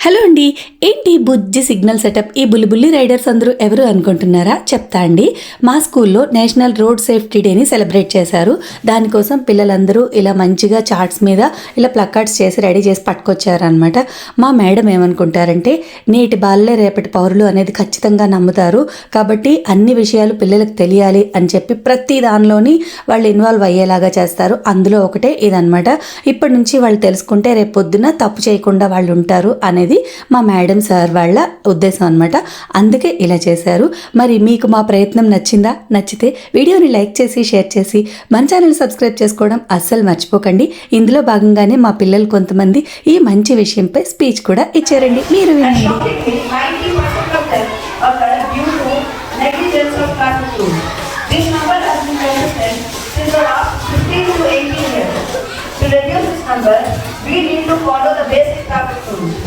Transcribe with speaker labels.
Speaker 1: Hello అండి, ఏంటి బుజ్జి signal setup? ఈ బుల్లి రైడర్స్ అందరూ ఎవరు అనుకుంటున్నారా? చెప్తా అండి. మా స్కూల్లో నేషనల్ రోడ్ సేఫ్టీ డేని సెలబ్రేట్ చేశారు. దానికోసం పిల్లలందరూ ఇలా మంచిగా చార్ట్స్ మీద ఇలా ప్లకార్డ్స్ చేసి రెడీ చేసి పట్టుకొచ్చారనమాట. మా మేడం ఏమనుకుంటారంటే, నేటి బాలలే రేపటి పౌరులు అనేది ఖచ్చితంగా నమ్ముతారు. కాబట్టి అన్ని విషయాలు పిల్లలకు తెలియాలి అని చెప్పి ప్రతి దానిలోని వాళ్ళు ఇన్వాల్వ్ అయ్యేలాగా చేస్తారు. అందులో ఒకటే ఇదనమాట. ఇప్పటి నుంచి వాళ్ళు తెలుసుకుంటే రేపు పొద్దున తప్పు చేయకుండా వాళ్ళు ఉంటారు అనేది మా మేడం సార్ వాళ్ళ ఉద్దేశం అనమాట. అందుకే ఇలా చేశారు. మరి మీకు మా ప్రయత్నం నచ్చిందా? నచ్చితే వీడియోని లైక్ చేసి షేర్ చేసి మన ఛానల్ సబ్స్క్రైబ్ చేసుకోవడం అస్సలు మర్చిపోకండి. ఇందులో భాగంగానే మా పిల్లలు కొంతమంది ఈ మంచి విషయంపై స్పీచ్ కూడా ఇచ్చారండి. మీరు వినండి.
Speaker 2: To reduce this number, we need to follow the basic traffic rules.